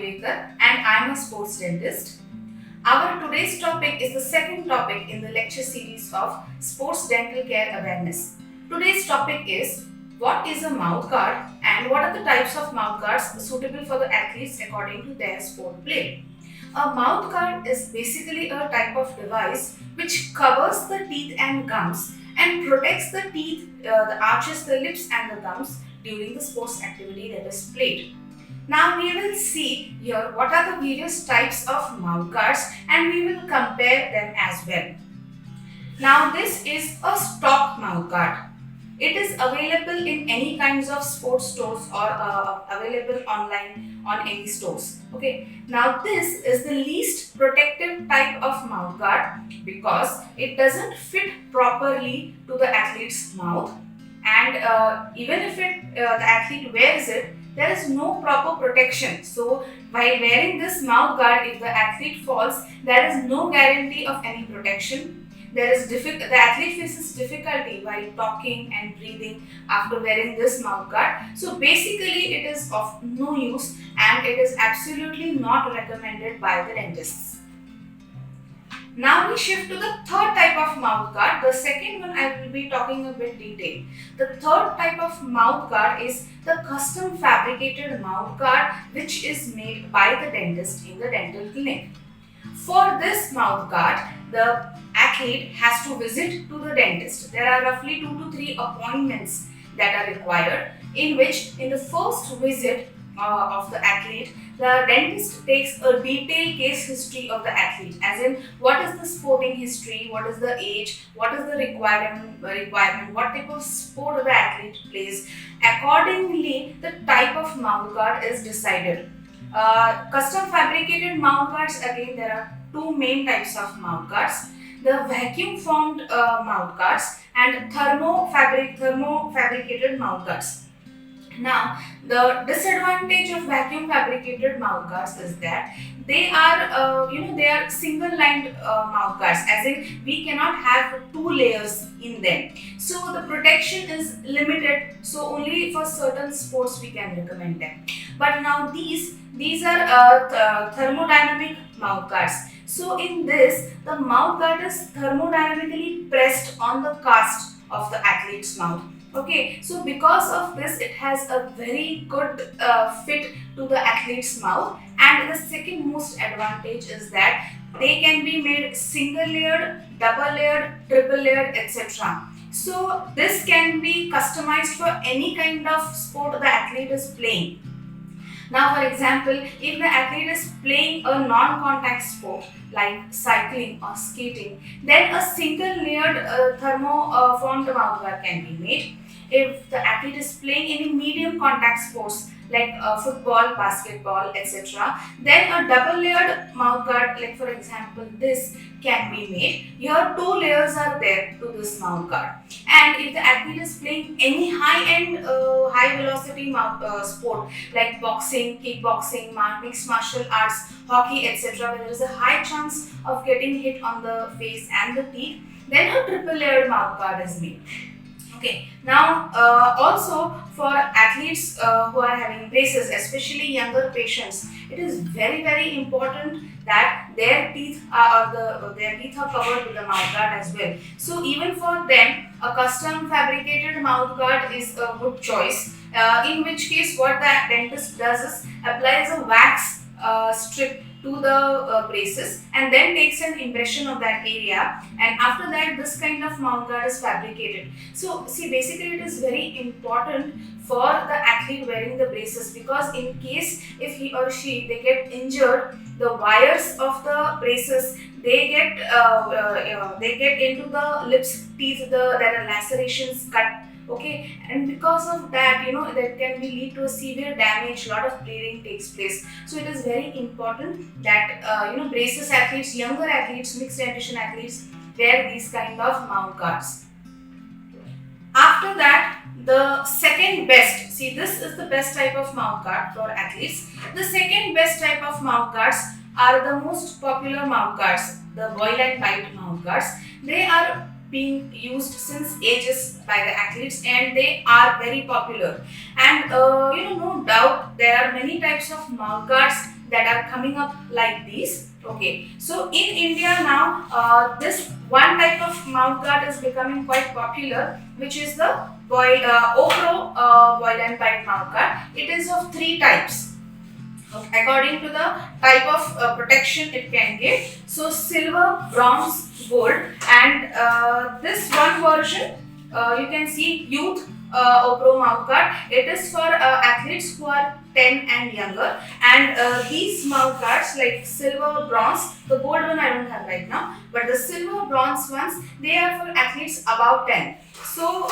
Vivekar and I am a sports dentist. Our today's topic is the second topic in the lecture series of Sports Dental Care Awareness. Today's topic is what is a mouth guard and what are the types of mouth guards suitable for the athletes according to their sport play. A mouth guard is basically a type of device which covers the teeth and gums and protects the teeth, the arches, the lips and the gums during the sports activity that is played. Now we will see here what are the various types of mouth guards and we will compare them as well. Now this is a stock mouth guard. It is available in any kinds of sports stores or available online on any stores. Okay. Now this is the least protective type of mouth guard because it doesn't fit properly to the athlete's mouth, and even if the athlete wears it, there is no proper protection. So while wearing this mouth guard, if the athlete falls, there is no guarantee of any protection. The athlete faces difficulty while talking and breathing after wearing this mouth guard. So basically it is of no use and it is absolutely not recommended by the dentists. Now we shift to the third type of mouth guard. The second one I will be talking a bit detail. The third type of mouth guard is the custom fabricated mouth guard which is made by the dentist in the dental clinic. For this mouth guard, the athlete has to visit to the dentist. There are roughly 2 to 3 appointments that are required, in which in the first visit of the athlete, the dentist takes a detailed case history of the athlete, as in what is the sporting history, what is the age, what is the requirement, what type of sport the athlete plays. Accordingly, the type of mouth guard is decided. Custom fabricated mouth guards, again there are two main types of mouth guards: the vacuum formed mouth guards and thermo-fabricated mouth guards. Now, the disadvantage of vacuum fabricated mouth guards is that they are, they are single-lined mouth guards, as in we cannot have two layers in them. So the protection is limited. So only for certain sports we can recommend them. But now these are thermodynamic mouth guards. So in this, the mouth guard is thermodynamically pressed on the cast of the athlete's mouth. Okay, so because of this, it has a very good fit to the athlete's mouth. And the second most advantage is that they can be made single layered, double layered, triple layered, etc. So this can be customized for any kind of sport the athlete is playing. Now, for example, if the athlete is playing a non-contact sport like cycling or skating, then a single layered thermo-formed mouth guard can be made. If the athlete is playing any medium contact sports like football, basketball, etc., then a double layered mouth guard, like for example this, can be made. Here two layers are there to this mouth guard. And if the athlete is playing any high-end, high-velocity sport like boxing, kickboxing, mixed martial arts, hockey, etc., where there is a high chance of getting hit on the face and the teeth, then a triple layered mouth guard is made. Okay. Now, also for athletes who are having braces, especially younger patients, it is very important that their teeth are covered with the mouth guard as well. So even for them, a custom fabricated mouth guard is a good choice. In which case, what the dentist does is applies a wax strip to the braces and then takes an impression of that area, and after that this kind of mouth guard is fabricated. So see, basically it is very important for the athlete wearing the braces, because in case if he or she they get injured, the wires of the braces they get into the lips, teeth, there are lacerations, cut. Okay, and because of that, that can be lead to a severe damage. Lot of bleeding takes place. So it is very important that braces athletes, younger athletes, mixed dentition athletes wear these kind of mouth guards. After that, the second best, see, this is the best type of mouth guard for athletes. The second best type of mouth guards are the most popular mouth guards, the boil and bite mouth guards. They are being used since ages by the athletes and they are very popular. And no doubt there are many types of mouth guards that are coming up like these. Okay, so in India now, this one type of mouth guard is becoming quite popular, which is the Opro boil and bite mouth guard. It is of three types, according to the type of protection it can give. So silver, bronze, gold, and this one version, you can see youth Opro mouth guard. It is for athletes who are 10 and younger, and these mouth guards like silver, bronze, the gold one I don't have right now, but the silver, bronze ones, they are for athletes above 10. So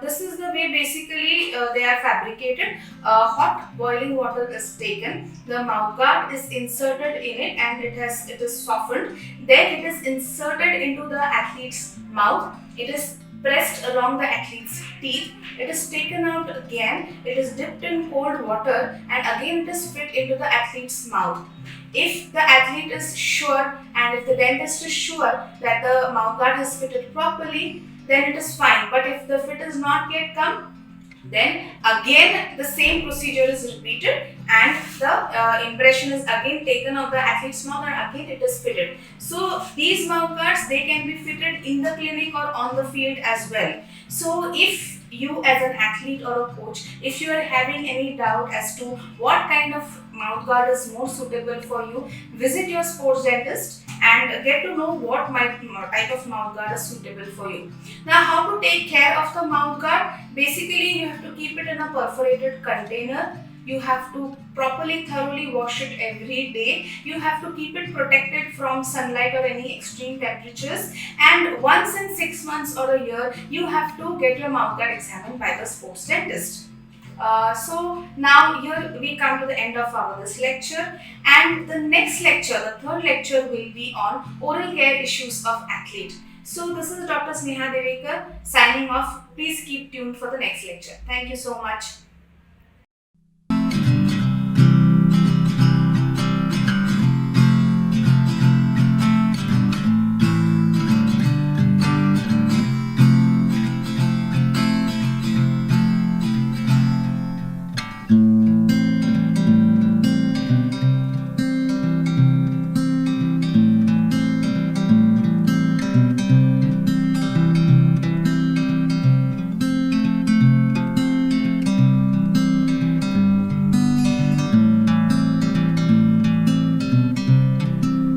this is the way basically they are fabricated. Hot boiling water is taken, the mouth guard is inserted in it, and it is softened. Then it is inserted into the athlete's mouth. It is pressed along the athlete's teeth. It is taken out again. It is dipped in cold water, and again it is fit into the athlete's mouth. If the athlete is sure, and if the dentist is sure that the mouth guard is fitted properly, then it is fine. But if the fit is not yet come, then again the same procedure is repeated, and the impression is again taken of the athlete's mouth, and again it is fitted. So these mouth guards, they can be fitted in the clinic or on the field as well. So if you as an athlete or a coach, if you are having any doubt as to what kind of mouth guard is more suitable for you, visit your sports dentist and get to know what type of mouth guard is suitable for you. Now, how to take care of the mouth guard? Basically, you have to keep it in a perforated container. You have to properly, thoroughly wash it every day. You have to keep it protected from sunlight or any extreme temperatures. And once in 6 months or a year, you have to get your mouth guard examined by the sports dentist. So now here we come to the end of this lecture, and the next lecture, the third lecture, will be on oral care issues of athlete. So this is Dr. Sneha Devekar signing off. Please keep tuned for the next lecture. Thank you so much.